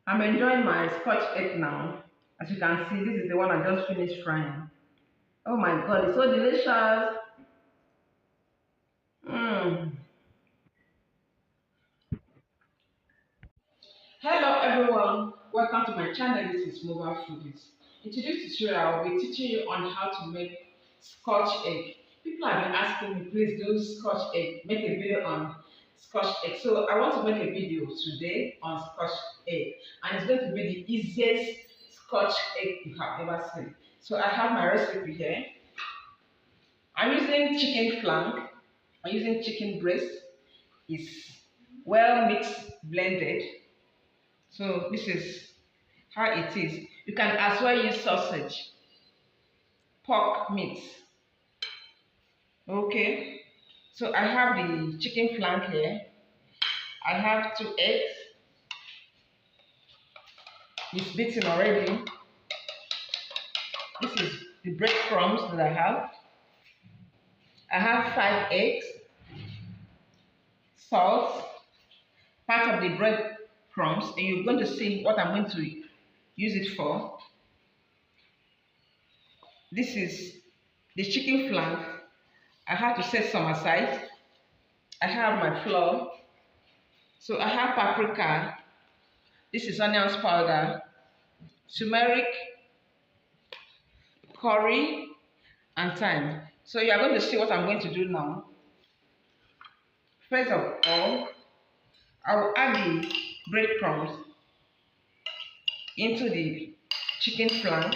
I'm enjoying my Scotch egg now. As you can see, this is the one I just finished frying. Oh my god, it's so delicious. Mm. Hello everyone, welcome to my channel. This is Mobile Foodies. In today's tutorial, I will be teaching you on how to make Scotch egg. People have been asking me, please do Scotch egg, make a video on Scotch egg. So I want to make a video today on Scotch egg, and it's going to be the easiest Scotch egg you have ever seen. So I have my recipe here. I'm using chicken flank. I'm using chicken breast. It's well mixed, blended. So this is how it is. You can as well use sausage, pork meat. Okay. So I have the chicken flank here. I have 2 eggs. It's beaten already. This is the breadcrumbs that I have. I have 5 eggs, salt, part of the breadcrumbs, and you're going to see what I'm going to use it for. This is the chicken flank. I have to set some aside. I have my flour. So I have paprika. This is onions powder, turmeric, curry, and thyme. So you are going to see what I'm going to do now. First of all, I will add the breadcrumbs into the chicken flank.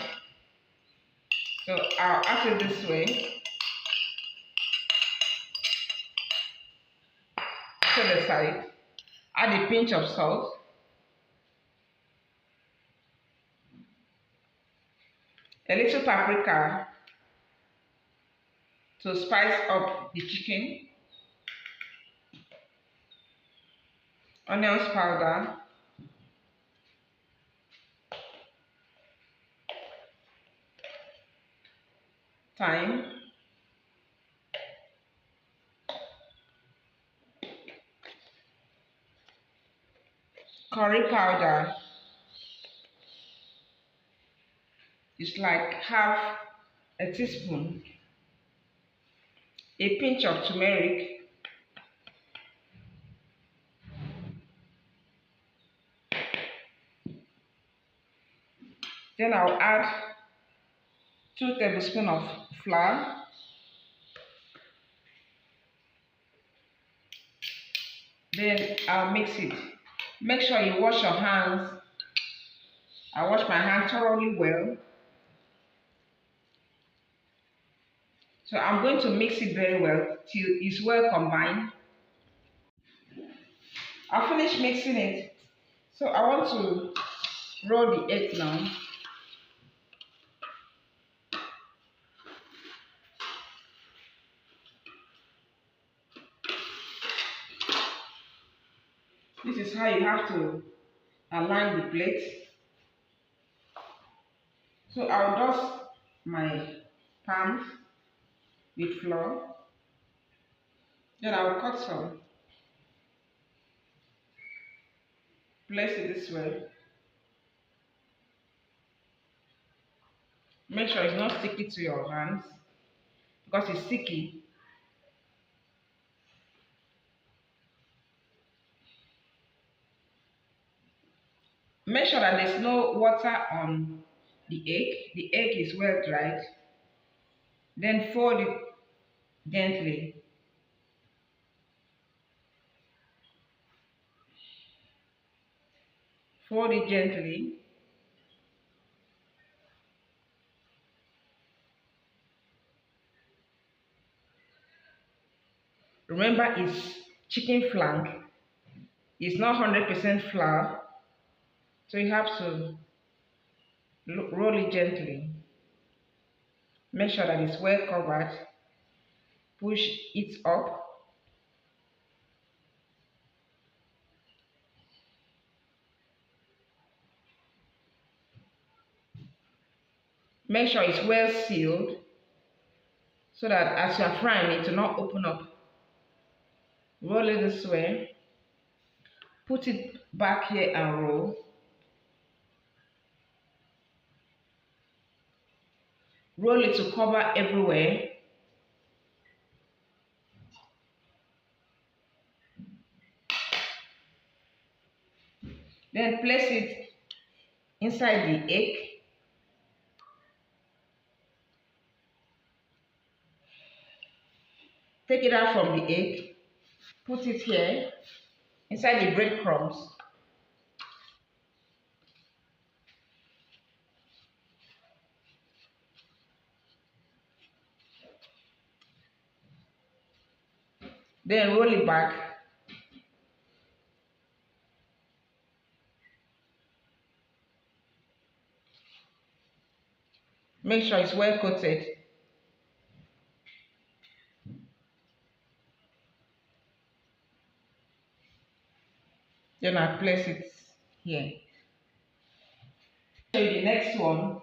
So I'll add it this way. Set aside. Add a pinch of salt. A little paprika to spice up the chicken. Onions powder. Thyme. Curry powder. It's like half a teaspoon. A pinch of turmeric. Then I'll add 2 tablespoons of flour. Then I'll mix it. Make sure you wash your hands. I wash my hands thoroughly well. So I'm going to mix it very well till it's well combined. I'll finish mixing it. So I want to roll the egg now. This is how you have to align the plate. So I'll dust my palms with flour. Then I'll cut some. Place it this way. Make sure it's not sticky to your hands because it's sticky. Make sure that there's no water on the egg. The egg is well dried. Then fold it gently. Fold it gently. Remember, it's chicken flank. It's not 100% flour. So you have to roll it gently. Make sure that it's well covered. Push it up. Make sure it's well sealed so that as you're frying it will not open up. Roll it this way. Put it back here and roll. Roll it to cover everywhere. Then place it inside the egg. Take it out from the egg. Put it here inside the breadcrumbs. Then roll it back. Make sure it's well coated. Then I place it here. Show you the next one.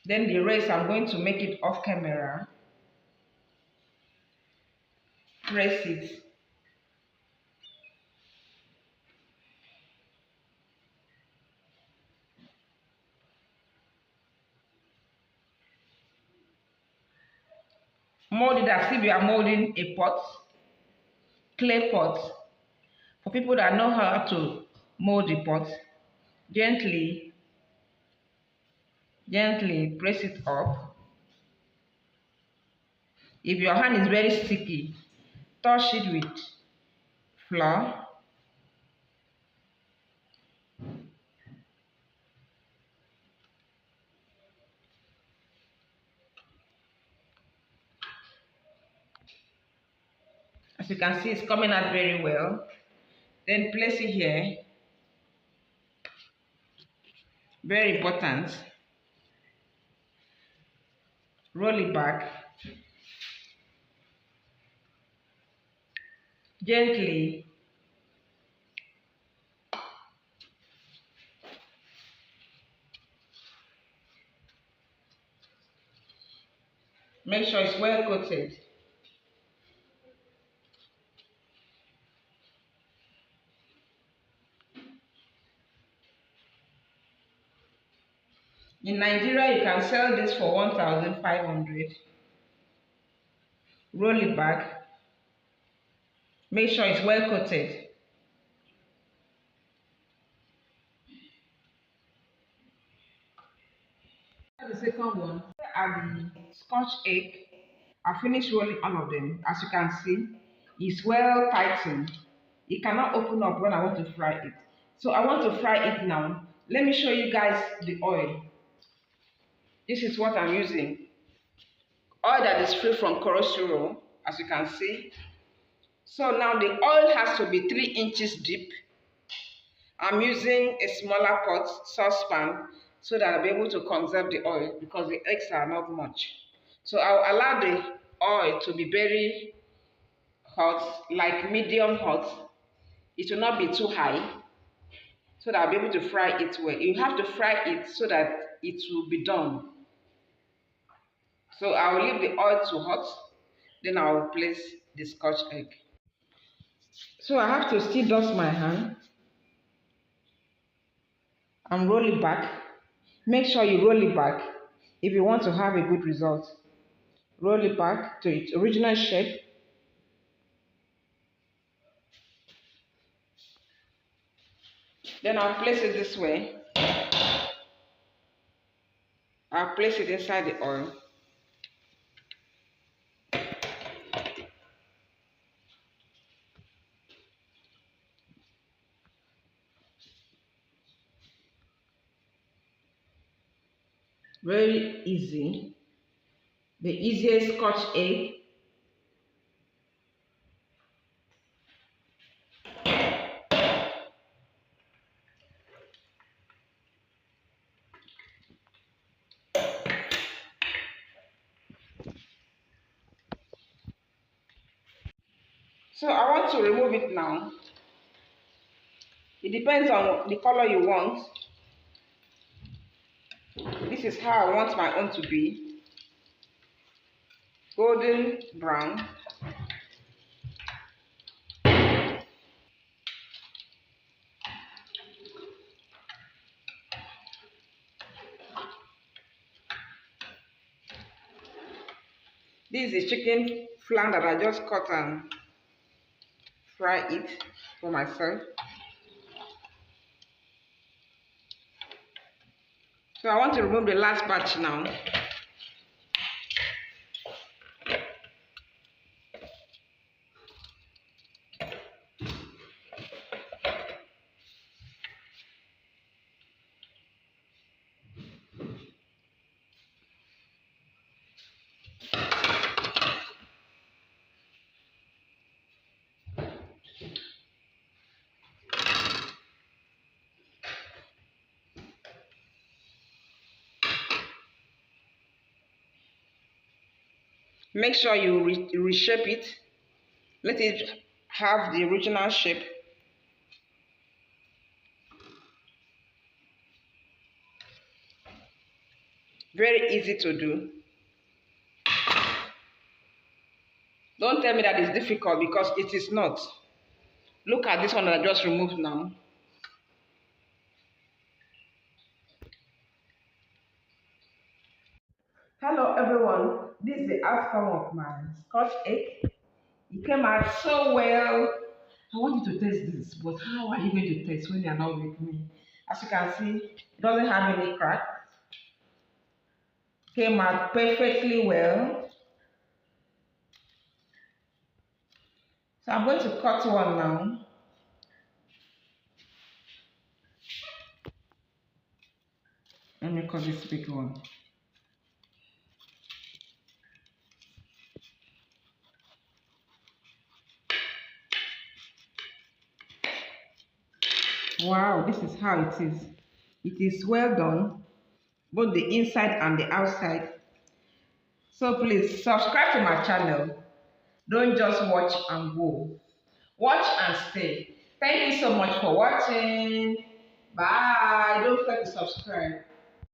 Then the rest, I'm going to make it off camera. Press it. Mold it as if you are molding a pot, clay pot. For people that know how to mold the pot, gently press it up. If your hand is very sticky, touch it with flour. As you can see, it's coming out very well. Then place it here. Very important. Roll it back. Gently. Make sure it's well coated. In Nigeria, you can sell this for 1,500. Roll it back. Make sure it's well coated. The second one, here are the Scotch egg. I finished rolling all of them. As you can see, it's well tightened. It cannot open up when I want to fry it. So I want to fry it now. Let me show you guys the oil. This is what I'm using. Oil that is free from cholesterol, as you can see. So now the oil has to be 3 inches deep. I'm using a smaller pot, saucepan, so that I'll be able to conserve the oil because the eggs are not much. So I'll allow the oil to be very hot, like medium hot. It will not be too high, so that I'll be able to fry it well. You have to fry it so that it will be done. So I will leave the oil to hot, then I will place the Scotch egg. So I have to still dust my hand and roll it back. Make sure you roll it back if you want to have a good result. Roll it back to its original shape. Then I'll place it this way. I'll place it inside the oil. Very easy. The easiest Scotch egg. So I want to remove it now. It depends on the color you want. This is how I want my own to be. Golden brown. This is chicken flank that I just cut and fry it for myself. So I want to remove the last batch now. Make sure you reshape it. Let it have the original shape. Very easy to do. Don't tell me that it's difficult, because it is not. Look at this one that I just removed now. Hello everyone, this is the outcome of my Scotch egg. It came out so well. I want you to taste this, but how are you going to taste when you are not with me? As you can see, it doesn't have any crack. Came out perfectly well. So I'm going to cut one now. Let me cut this big one. Wow, this is how it is. It is well done, both the inside and the outside. So please subscribe to my channel. Don't just watch and go. Watch and stay. Thank you so much for watching. Bye. Don't forget to subscribe.